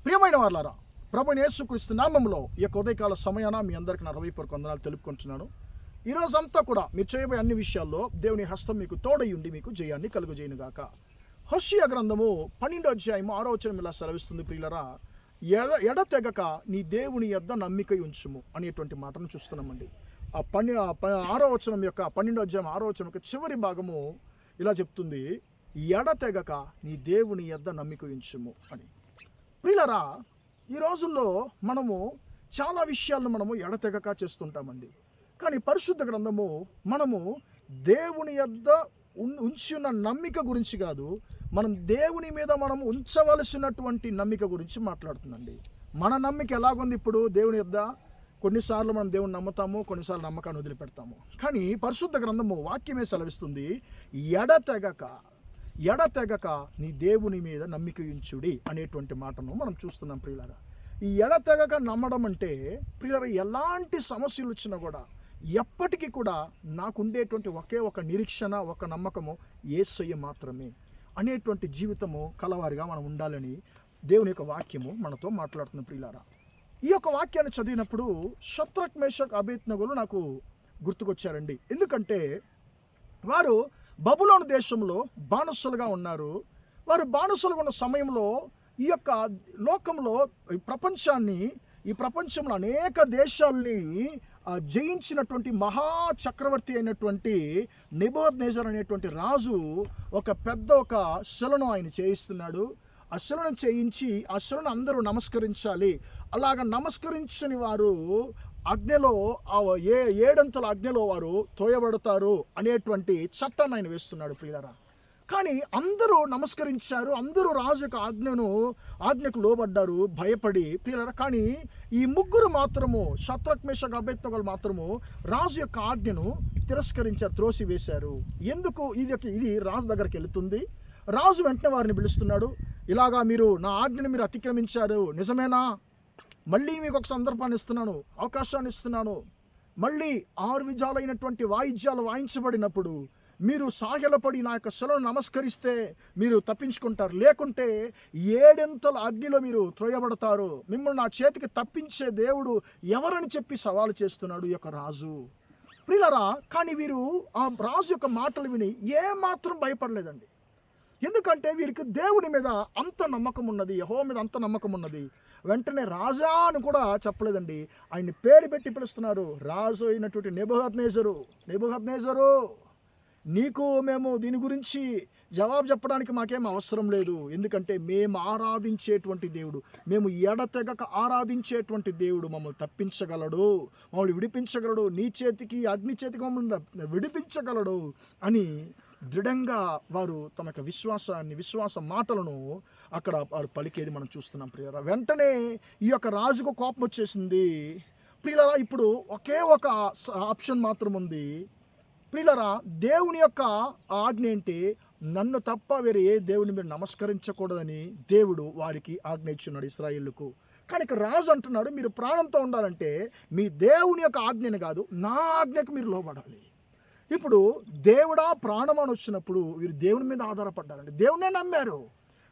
ప్రియమైన వారలారా, ప్రభువైన యేసుక్రీస్తు నామములో ఈ యొక్క ఉదయకాల సమయాన మీ అందరికీ నా హృదయపూర్వక వందనాలు తెలుపుకుంటున్నాను. ఈ రోజంతా కూడా మీరు చేయబోయే అన్ని విషయాల్లో దేవుని హస్తం మీకు తోడై ఉండి మీకు జయాన్ని కలుగజేయునుగాక. హోషేయ గ్రంథము 12వ అధ్యాయము 6వ వచనం ఇలా సెలవిస్తుంది, ప్రియులరా, ఎడతెగక నీ దేవుని యొద్ద నమ్మిక ఉంచుము అనేటువంటి మాటను చూస్తున్నామండి. ఆ 6వ వచనం యొక్క 12వ అధ్యాయం 6వ వచనం యొక్క చివరి భాగము ఇలా చెప్తుంది, ఎడతెగక నీ దేవుని యొద్ద నమ్మిక ఉంచుము అని. ప్రియులరా, ఈ రోజుల్లో మనము చాలా విషయాలను మనము ఎడతెగక చేస్తుంటామండి. కానీ పరిశుద్ధ గ్రంథము మనము దేవుని యొద్ద ఉంచిన నమ్మిక గురించి కాదు, మనం దేవుని మీద మనం ఉంచవలసినటువంటి నమ్మిక గురించి మాట్లాడుతుందండి. మన నమ్మిక ఎలాగుంది ఇప్పుడు దేవుని యొద్ద? కొన్నిసార్లు మనం దేవుని నమ్ముతాము, కొన్నిసార్లు నమ్మకాన్ని వదిలిపెడతాము. కానీ పరిశుద్ధ గ్రంథము వాక్యమే సెలవిస్తుంది, ఎడతెగక నీ దేవుని మీద నమ్మిక ఉంచుడి అనేటువంటి మాటను మనం చూస్తున్నాం. ప్రియులారా, ఈ ఎడతెగక నమ్మడం అంటే, ప్రియులారా, ఎలాంటి సమస్యలు వచ్చినా కూడా ఎప్పటికీ కూడా నాకు ఉండేటువంటి ఒకే ఒక నిరీక్షణ, ఒక నమ్మకము యేసయ్య మాత్రమే అనేటువంటి జీవితము కలవారిగా మనం ఉండాలని దేవుని యొక్క వాక్యము మనతో మాట్లాడుతున్న. ప్రియులారా, ఈ యొక్క వాక్యాన్ని చదివినప్పుడు షద్రక్ మేషక్ అబేద్నెగోలు నాకు గుర్తుకొచ్చారండి. ఎందుకంటే వారు బబులోను దేశంలో బానిసలుగా ఉన్నారు. వారు బానిసలుగా ఉన్న సమయంలో ఈ యొక్క లోకంలో ఈ ప్రపంచంలో అనేక దేశాలని జయించినటువంటి మహా చక్రవర్తి అయినటువంటి నెబూకద్నెజర్ అనేటువంటి రాజు ఒక శిలను ఆయన చేయిస్తున్నాడు. ఆ శిలను చేయించి ఆ శిలను అందరూ నమస్కరించాలి. అలాగ నమస్కరించని వారు అగ్నిలో ఏడంతల అగ్నిలో వారు తోయబడతారు అనేటువంటి చట్టాన్ని ఆయన వేస్తున్నాడు. ప్రియులారా, కానీ అందరూ నమస్కరించారు, అందరూ రాజు యొక్క ఆజ్ఞకు లోబడ్డారు భయపడి. ప్రియులారా, కానీ ఈ ముగ్గురు మాత్రము, షద్రక్ మేషక్ అబేద్నెగోలు మాత్రము రాజు యొక్క ఆజ్ఞను తిరస్కరించారు, త్రోసివేశారు. ఎందుకు? ఇది రాజు దగ్గరికి వెళుతుంది. రాజు వెంటనే వారిని పిలుస్తున్నాడు, ఇలాగా మీరు నా ఆజ్ఞను మీరు అతిక్రమించారు, నిజమేనా? మళ్ళీ మీకు ఒక సందర్భాన్ని ఇస్తున్నాను, అవకాశాన్ని ఇస్తున్నాను. మళ్ళీ 6 విధాలైనటువంటి వాయిద్యాలు వాయించబడినప్పుడు మీరు సాగిలపడి నా యొక్క శిలను నమస్కరిస్తే మీరు తప్పించుకుంటారు, లేకుంటే 7 అగ్నిలో మీరు త్రోయబడతారు. మిమ్మల్ని నా చేతికి తప్పించే దేవుడు ఎవరని చెప్పి సవాలు చేస్తున్నాడు ఈ యొక్క రాజు. ప్రియులారా, కానీ వీరు ఆ రాజు యొక్క మాటలు విని ఏమాత్రం భయపడలేదండి. ఎందుకంటే వీరికి దేవుని మీద అంత నమ్మకం ఉన్నది, యెహోవా మీద అంత నమ్మకం ఉన్నది. వెంటనే రాజా అని కూడా చెప్పలేదండి, ఆయన్ని పేరు పెట్టి పిలుస్తున్నారు. రాజు అయినటువంటి నెబుకద్నెజరు, నీకు మేము దీని గురించి జవాబు చెప్పడానికి మాకేం అవసరం లేదు. ఎందుకంటే మేము ఆరాధించేటువంటి దేవుడు, మేము ఎడతెగక ఆరాధించేటువంటి దేవుడు మమ్మల్ని తప్పించగలడు, మమ్మల్ని విడిపించగలడు, నీ చేతికి అగ్ని చేతికి మమ్మల్ని విడిపించగలడు అని దృఢంగా వారు తమ యొక్క విశ్వాస మాటలను అక్కడ వారు పలికేది మనం చూస్తున్నాం. ప్రియులారా, వెంటనే ఈ యొక్క రాజుకు కోపం వచ్చేసింది. ప్రియులారా, ఇప్పుడు ఒకే ఒక ఆప్షన్ మాత్రం ఉంది. ప్రియులారా, దేవుని యొక్క ఆజ్ఞ ఏంటి? నన్ను తప్ప వేరే ఏ దేవుని మీరు నమస్కరించకూడదని దేవుడు వారికి ఆజ్ఞ ఇచ్చున్నాడు ఇశ్రాయేలుకు. కానీ ఇక్కడ రాజు అంటున్నాడు, మీరు ప్రాణంతో ఉండాలంటే మీ దేవుని యొక్క ఆజ్ఞని కాదు, నా ఆజ్ఞకు మీరు లోబడాలి. ఇప్పుడు దేవుడా ప్రాణం అని వచ్చినప్పుడు వీరు దేవుని మీద ఆధారపడ్డారండి, దేవునే నమ్మారు.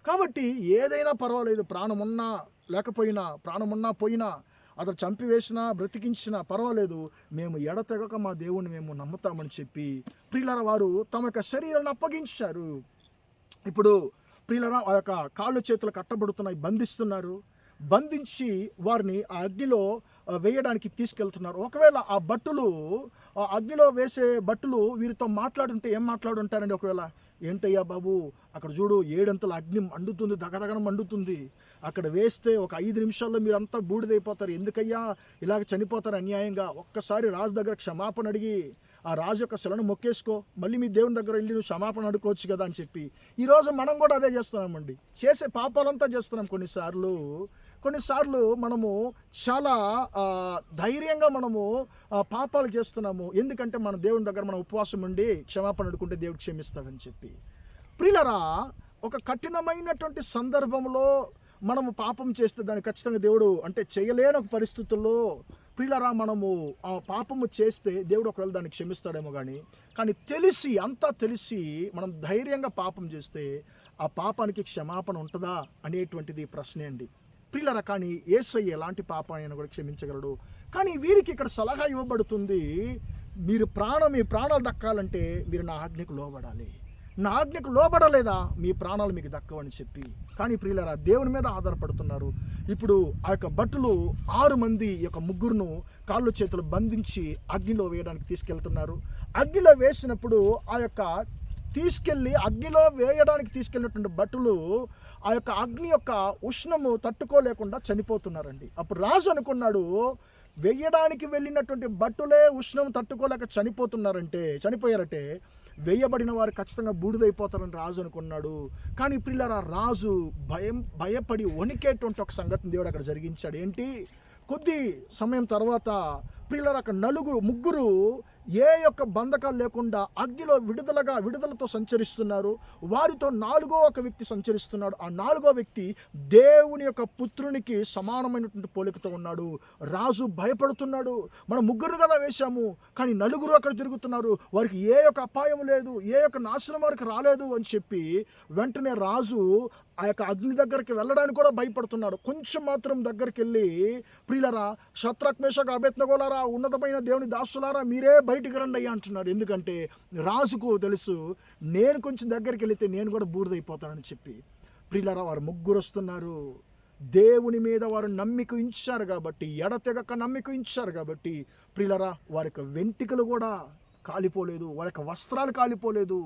కాబట్టి ఏదైనా పర్వాలేదు, ప్రాణం ఉన్నా లేకపోయినా, ప్రాణం ఉన్నా పోయినా, అతను చంపివేసినా బ్రతికించినా పర్వాలేదు, మేము ఎడతెగక మా దేవుని మేము నమ్ముతామని చెప్పి ప్రియులారా వారు తమ యొక్క శరీరాన్ని అప్పగించారు. ఇప్పుడు ప్రియులారా, ఆ యొక్క కాళ్ళు చేతులు కట్టబడుతున్నాయి, బంధించి వారిని ఆ అగ్నిలో వేయడానికి తీసుకెళ్తున్నారు. ఒకవేళ ఆ అగ్నిలో వేసే భటులు వీరితో మాట్లాడుంటే ఏం మాట్లాడుంటారండి? ఒకవేళ, ఏంటయ్యా బాబు, అక్కడ చూడు 7 అగ్ని మండుతుంది, దగదగన మండుతుంది, అక్కడ వేస్తే ఒక 5 నిమిషాల్లో మీరంతా బూడిదైపోతారు, ఎందుకయ్యా ఇలాగ చనిపోతారు అన్యాయంగా, ఒక్కసారి రాజు దగ్గర క్షమాపణ అడిగి ఆ రాజు యొక్క శిలను మొక్కేసుకో, మళ్ళీ మీ దేవుని దగ్గర వెళ్ళి నువ్వు క్షమాపణ అడుకోవచ్చు కదా అని చెప్పి ఈరోజు మనం కూడా అదే చేస్తున్నామండి. చేసే పాపాలంతా చేస్తున్నాం. కొన్నిసార్లు మనము చాలా ధైర్యంగా మనము పాపాలు చేస్తున్నాము. ఎందుకంటే మన దేవుని దగ్గర మనం ఉపవాసం ఉండి క్షమాపణ అడుకుంటే దేవుడు క్షమిస్తాడని చెప్పి. ప్రియులారా, ఒక కఠినమైనటువంటి సందర్భంలో మనము పాపం చేస్తే దాన్ని ఖచ్చితంగా దేవుడు అంటే చేయలేని ఒక పరిస్థితుల్లో ప్రియులారా మనము ఆ పాపము చేస్తే దేవుడు ఒకవేళ దాన్ని క్షమిస్తాడేమో కానీ తెలిసి మనం ధైర్యంగా పాపం చేస్తే ఆ పాపానికి క్షమాపణ ఉంటుందా అనేటువంటిది ప్రశ్నే అండి. ప్రియులారా, కానీ యేసయ్య ఎలాంటి పాపాన్ని కూడా క్షమించగలడు. కానీ వీరికి ఇక్కడ సలహా ఇవ్వబడుతుంది, మీ ప్రాణాలు దక్కాలంటే మీరు నా ఆజ్ఞకు లోబడాలి. నా ఆజ్ఞకు లోబడలేదా మీ ప్రాణాలు మీకు దక్కవని చెప్పి. కానీ ప్రియులారా, దేవుని మీద ఆధారపడుతున్నారు. ఇప్పుడు ఆ యొక్క భటులు 6 మంది ఈ యొక్క ముగ్గురును కాళ్ళు చేతులు బంధించి అగ్నిలో వేయడానికి తీసుకెళ్తున్నారు. అగ్నిలో వేసినప్పుడు అగ్నిలో వేయడానికి తీసుకెళ్ళినటువంటి భటులు ఆ యొక్క అగ్ని యొక్క ఉష్ణము తట్టుకోలేకుండా చనిపోతున్నారండి. అప్పుడు రాజు అనుకున్నాడు, వేయడానికి వెళ్ళినటువంటి భటులే ఉష్ణం తట్టుకోలేక చనిపోయారంటే వేయబడిన వారు ఖచ్చితంగా బూడిదైపోతారని రాజు అనుకున్నాడు. కానీ ప్రియులారా, రాజు భయపడి వణికేటువంటి ఒక సంగతిని దేవుడు అక్కడ జరిగించాడు. ఏంటి? కొద్ది సమయం తర్వాత ప్రియులారా, అక్కడ ముగ్గురు ఏ యొక్క బంధకాలు లేకుండా అగ్నిలో విడుదలతో సంచరిస్తున్నారు. వారితో 4వ ఒక వ్యక్తి సంచరిస్తున్నాడు. ఆ 4వ వ్యక్తి దేవుని యొక్క పుత్రునికి సమానమైనటువంటి పోలికతో ఉన్నాడు. రాజు భయపడుతున్నాడు, మనం 3 కదా వేశాము, కానీ 4 అక్కడ తిరుగుతున్నారు, వారికి ఏ యొక్క అపాయం లేదు, ఏ యొక్క నాశనం వారికి రాలేదు అని చెప్పి వెంటనే రాజు ఆ యొక్క అగ్ని దగ్గరికి వెళ్ళడానికి కూడా భయపడుతున్నాడు. కొంచెం మాత్రం దగ్గరికి వెళ్ళి, ప్రియులారా, షద్రక్ మేషక్ అబేద్నెగోలారా, ఉన్నతమైన దేవుని దాసులారా, మీరే బయటికి రండి అయ్యా అంటున్నాడు. ఎందుకంటే రాజుకు తెలుసు, నేను కొంచెం దగ్గరికి వెళితే నేను కూడా బూడిదైపోతానని చెప్పి. ప్రియులారా, వారు 3 వస్తున్నారు. దేవుని మీద వారు నమ్మిక ఉంచారు కాబట్టి, ఎడతెగక నమ్మిక ఉంచారు కాబట్టి ప్రియులారా, వారి యొక్క వెంట్రుకలు కూడా కాలిపోలేదు, వారి యొక్క వస్త్రాలు కాలిపోలేదు.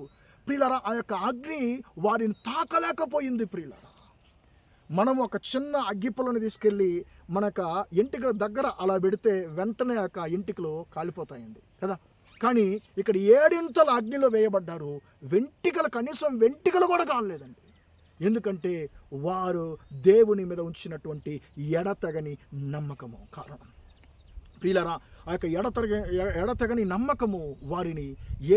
ప్రియులారా, ఆ యొక్క అగ్ని వారిని తాకలేకపోయింది. ప్రియులారా, మనం ఒక చిన్న అగ్గిపుల్లని తీసుకెళ్ళి మనకు ఎంటికల దగ్గర అలా పెడితే వెంటనే ఆ యొక్క ఎంటికలు కాలిపోతాయండి కదా. కానీ ఇక్కడ 7 అగ్నిలో వేయబడ్డారు, కనీసం వెంట్రుకలు కూడా కాలేదండి. ఎందుకంటే వారు దేవుని మీద ఉంచినటువంటి ఎడతెగని నమ్మకము కారణం. ప్రియులారా, ఆ యొక్క ఎడతెగని నమ్మకము వారిని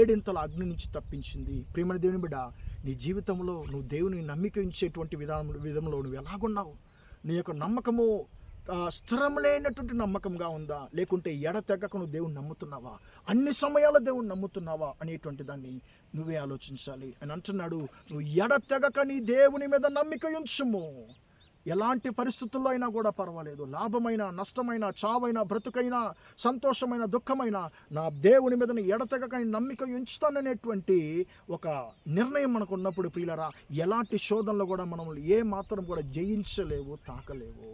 7 అగ్ని నుంచి తప్పించింది. ప్రియమైన దేవుని బిడ్డ, నీ జీవితంలో నువ్వు దేవుని నమ్మిక ఉంచేటువంటి విధంలో నువ్వు ఎలాగున్నావు? నీ యొక్క నమ్మకము స్థిరం లేనటువంటి నమ్మకంగా ఉందా, లేకుంటే ఎడతెగక నువ్వు దేవుని నమ్ముతున్నావా, అన్ని సమయాల్లో దేవుని నమ్ముతున్నావా అనేటువంటి దాన్ని నువ్వే ఆలోచించాలి. అని అంటున్నాడు, నువ్వు ఎడతెగక నీ దేవుని మీద నమ్మిక ఉంచుము. ఎలాంటి పరిస్థితుల్లో అయినా కూడా పర్వాలేదు, లాభమైన నష్టమైన, చావైనా బ్రతుకైనా, సంతోషమైన దుఃఖమైన, నా దేవుని మీద ఎడతెగక నమ్మిక ఉంచుతాననేటువంటి ఒక నిర్ణయం మనకు ఉన్నప్పుడు ప్రియులారా, ఎలాంటి శోధనలు కూడా మనం ఏ మాత్రం కూడా జయించలేవు, తాకలేవు.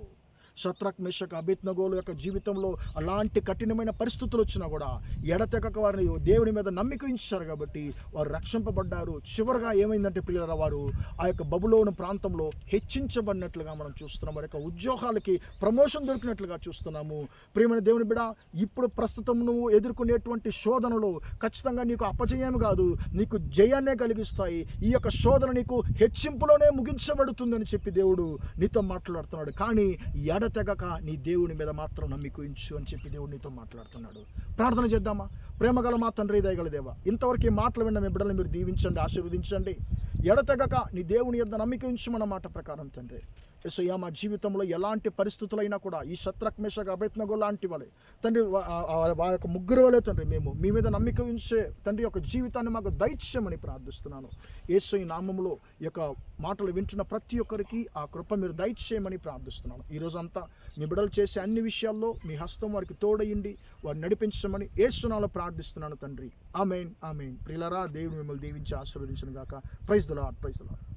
షద్రక్ మేషక్ అబేద్నెగోల యొక్క జీవితంలో అలాంటి కఠినమైన పరిస్థితులు వచ్చినా కూడా ఎడతెగక వారిని దేవుని మీద నమ్మిక ఉంచారు కాబట్టి వారు రక్షింపబడ్డారు. చివరిగా ఏమైందంటే ప్రియులారా, వారు ఆ యొక్క బబులోను ప్రాంతంలో హెచ్చించబడినట్లుగా మనం చూస్తున్నాం. వారి యొక్క ఉద్యోగాలకి ప్రమోషన్ దొరికినట్లుగా చూస్తున్నాము. ప్రియమైన దేవుని బిడ్డ, ఇప్పుడు ప్రస్తుతం నువ్వు ఎదుర్కొనేటువంటి శోధనలు ఖచ్చితంగా నీకు అపజయం కాదు, నీకు జయాన్నే కలిగిస్తాయి. ఈ యొక్క శోధన నీకు హెచ్చింపులోనే ముగించబడుతుందని చెప్పి దేవుడు నీతో మాట్లాడుతున్నాడు. కానీ తెగక నీ దేవుని మీద మాత్రం నమ్మిక ఉంచు అని చెప్పి దేవుడు నీతో మాట్లాడుతున్నాడు. ప్రార్థన చేద్దామా? ప్రేమగల మా తండ్రి, దయగల దేవా, ఇంతవరకు ఈ మాటలు విన్న మీ బిడ్డలను మీరు దీవించండి, ఆశీర్వదించండి. ఎడతెగక నీ దేవుని యొద్ద నమ్మిక ఉంచమన్న మాట ప్రకారం తండ్రి, యేసయ్యా, మా జీవితంలో ఎలాంటి పరిస్థితులైనా కూడా ఈ షద్రక్ మేషక్ అబేద్నెగో లాంటి వాళ్ళే తండ్రి, వారి యొక్క 3 వలే తండ్రి, మేము మీ మీద నమ్మిక ఉంచే తండ్రి యొక్క జీవితాన్ని మాకు దయచేయమని ప్రార్థిస్తున్నాను. యేసయ్య నామములో ఈ యొక్క మాటలు వింటున్న ప్రతి ఒక్కరికి ఆ కృప మీరు దయచేయమని ప్రార్థిస్తున్నాను. ఈరోజంతా మీ బిడ్డలు చేసే అన్ని విషయాల్లో మీ హస్తం వారికి తోడయ్యండి, వారిని నడిపించమని యేసు నామములో ప్రార్థిస్తున్నాను తండ్రి. ఆమేన్, ఆమేన్. ప్రియులారా, దేవుడు మిమ్మల్ని దీవించి ఆశీర్వదించును గాక. Praise the Lord, praise the lord.